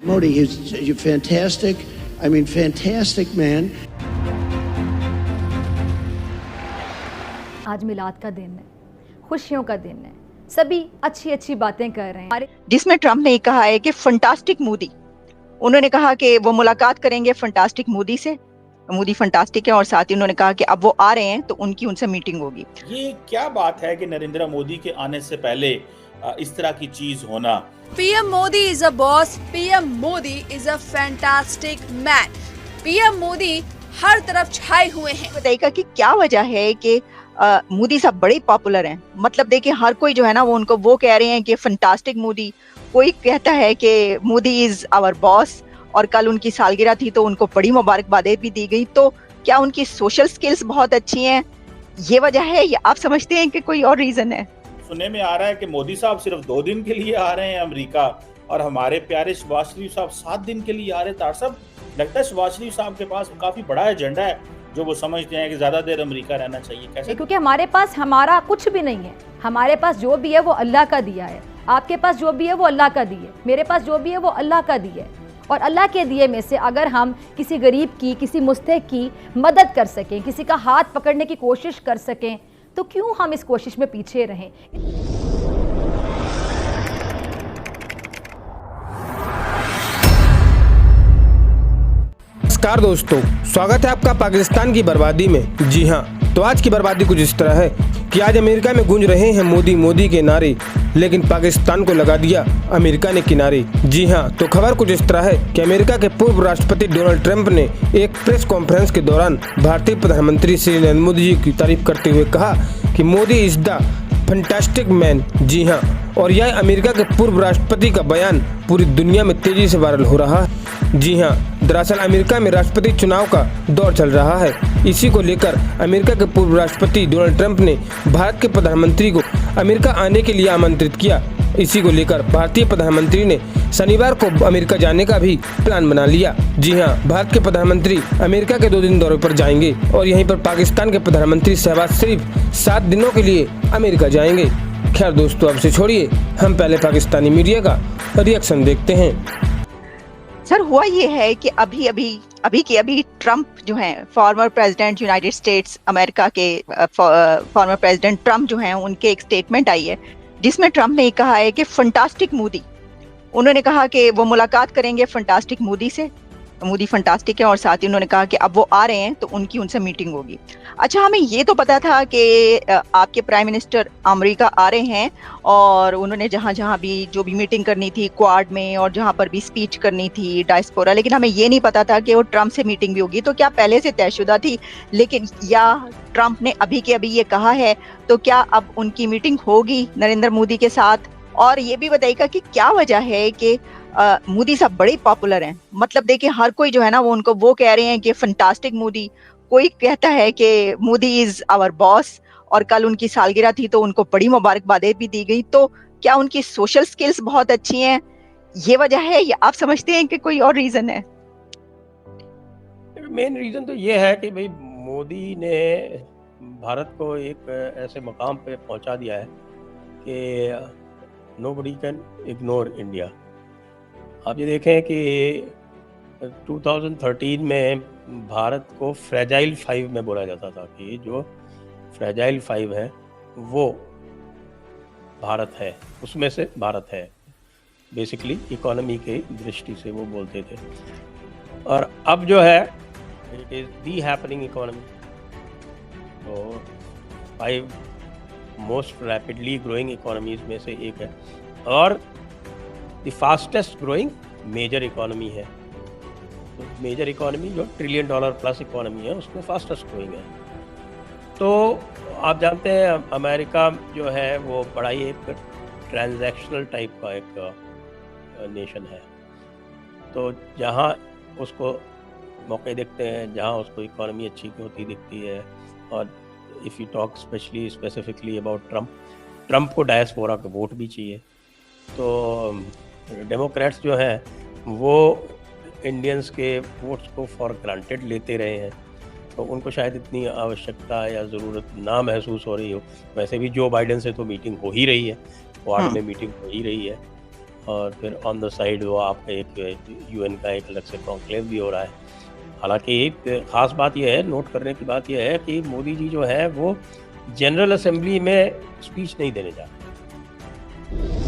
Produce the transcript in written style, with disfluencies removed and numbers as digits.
Modi, he's fantastic. I mean, fantastic man. आज मिलाद का दिन है, खुशियों का दिन है, सभी अच्छी अच्छी बातें कर रहे हैं। जिसमें ट्रम्प ने कहा है कि फंटास्टिक मोदी, उन्होंने कहा कि वो मुलाकात करेंगे फंटास्टिक मोदी से, मोदी फंटास्टिक है, और साथ ही उन्होंने कहा कि अब वो आ रहे हैं तो उनकी उनसे मीटिंग होगी। ये क्या बात है कि नरेंद्र मोदी के आने से पहले इस तरह की चीज होना। PM Modi is a boss, PM Modi is a fantastic man. PM Modi हर तरफ छाए हुए हैं। बताइएगा कि क्या वजह है कि मोदी साहब बड़े पॉपुलर हैं। मतलब देखिए, हर कोई जो है ना वो कह रहे हैं कि फंटास्टिक मोदी, कोई कहता है कि मोदी इज आवर बॉस, और कल उनकी सालगिरह थी तो उनको बड़ी मुबारकबादें भी दी गई। तो क्या उनकी सोशल स्किल्स बहुत अच्छी हैं, ये वजह है, या आप समझते हैं कि कोई और रीजन है? सुनने में आ रहा है कि मोदी साहब सिर्फ 2 दिन के लिए आ रहे हैं अमेरिका, और हमारे प्यारे शहबाज शरीफ साहब 7 दिन के लिए आ रहे हैं। तार साहब, लगता है शहबाज शरीफ साहब के पास काफी बड़ा एजेंडा है, जो वो समझते हैं कि ज्यादा देर अमेरिका रहना चाहिए। कैसे? क्योंकि हमारे पास हमारा कुछ भी नहीं है। हमारे पास जो भी है वो अल्लाह का दिया है। आपके पास जो भी है वो अल्लाह का दिया है। मेरे पास जो भी है वो अल्लाह का दिया है। और अल्लाह के दिए में से अगर हम किसी गरीब की, किसी मुस्तहिक की मदद कर सकें, किसी का हाथ पकड़ने की कोशिश कर सकें, तो क्यों हम इस कोशिश में पीछे रहें। नमस्कार दोस्तों, स्वागत है आपका पाकिस्तान की बर्बादी में। जी हाँ, तो आज की बर्बादी कुछ इस तरह है कि आज अमेरिका में गूंज रहे हैं मोदी मोदी के नारे, लेकिन पाकिस्तान को लगा दिया अमेरिका ने किनारे। जी हाँ, तो खबर कुछ इस तरह है कि अमेरिका के पूर्व राष्ट्रपति डोनाल्ड ट्रंप ने एक प्रेस कॉन्फ्रेंस के दौरान भारतीय प्रधानमंत्री श्री नरेंद्र मोदी जी की तारीफ करते हुए कहा कि Modi is the fantastic man. जी हाँ, और यह अमेरिका के पूर्व राष्ट्रपति का बयान पूरी दुनिया में तेजी से वायरल हो रहा है। जी हाँ, दरअसल अमेरिका में राष्ट्रपति चुनाव का दौर चल रहा है। इसी को लेकर अमेरिका के पूर्व राष्ट्रपति डोनाल्ड ट्रंप ने भारत के प्रधानमंत्री को अमेरिका आने के लिए आमंत्रित किया। इसी को लेकर भारतीय प्रधानमंत्री ने शनिवार को अमेरिका जाने का भी प्लान बना लिया। जी हाँ, भारत के प्रधानमंत्री अमेरिका के 2 दिन दौरे पर जाएंगे, और यहीं पर पाकिस्तान के प्रधानमंत्री शहबाज शरीफ 7 दिनों के लिए अमेरिका जाएंगे। खैर दोस्तों, अब से छोड़िए, हम पहले पाकिस्तानी मीडिया का रिएक्शन देखते हैं। सर, हुआ ये है कि अभी ट्रम्प जो हैं, former president United states America के फॉर्मर प्रेसिडेंट ट्रम्प जो हैं, उनके एक स्टेटमेंट आई है जिसमें ट्रम्प ने कहा है कि फंटास्टिक मोदी, उन्होंने कहा कि वो मुलाकात करेंगे फंटास्टिक मोदी से, मोदी फंटास्टिक है, और साथ ही उन्होंने कहा कि अब वो आ रहे हैं तो उनकी उनसे मीटिंग होगी। अच्छा, हमें ये तो पता था कि आपके प्राइम मिनिस्टर अमेरिका आ रहे हैं, और उन्होंने जहाँ जहाँ भी जो भी मीटिंग करनी थी क्वाड में, और जहाँ पर भी स्पीच करनी थी डायस्पोरा, लेकिन हमें ये नहीं पता था कि वो ट्रम्प से मीटिंग भी होगी। तो क्या पहले से तयशुदा थी, लेकिन या ट्रम्प ने अभी के अभी ये कहा है, तो क्या अब उनकी मीटिंग होगी नरेंद्र मोदी के साथ? और ये भी बताइएगा कि क्या वजह है कि मोदी साहब बड़े पॉपुलर हैं। मतलब देखिए, हर कोई जो है ना वो कह रहे हैं कि फंटास्टिक मोदी, कोई कहता है कि मोदी इज आवर बॉस, और कल उनकी सालगिरह थी तो उनको बड़ी मुबारकबादें भी दी गई। तो क्या उनकी सोशल स्किल्स बहुत अच्छी हैं, ये वजह है, या आप समझते हैं कि कोई और रीजन है? मेन रीजन तो ये है कि भाई मोदी ने भारत को एक ऐसे मकाम पे पहुंचा दिया है कि नोबडी कैन इग्नोर इंडिया। आप ये देखें कि 2013 में भारत को फ्रेजाइल 5 में बोला जाता था कि जो फ्रेजाइल 5 है वो भारत है, उसमें से भारत है। बेसिकली इकोनॉमी की दृष्टि से वो बोलते थे, और अब जो है it is the happening economy. तो 5 मोस्ट रैपिडली ग्रोइंग इकोनॉमीज में से एक है, और the fastest growing major economy है। तो मेजर इकोनॉमी जो $1 ट्रिलियन प्लस इकोनॉमी है, उसमें फास्टेस्ट ग्रोइंग है। तो आप जानते हैं अमेरिका जो है वो बड़ा ही एक ट्रांजैक्शनल टाइप का एक नेशन है। तो जहाँ उसको मौके दिखते हैं, जहाँ उसको इकोनॉमी अच्छी होती दिखती है, और if you talk specifically about Trump को डायस्पोरा का वोट भी चाहिए। तो डेमोक्रेट्स जो हैं वो इंडियंस के वोट्स को फॉर ग्रांटेड लेते रहे हैं, तो उनको शायद इतनी आवश्यकता या ज़रूरत ना महसूस हो रही हो। वैसे भी जो बाइडेन से तो मीटिंग हो ही रही है, क्वाड में मीटिंग हो ही रही है, और फिर ऑन द साइड वो आपका एक यूएन का एक अलग से कॉन्क्लेव भी हो रहा है। हालांकि एक ख़ास बात यह है, नोट करने की बात यह है कि मोदी जी जो है वो जनरल असेंबली में स्पीच नहीं देने जा रहे।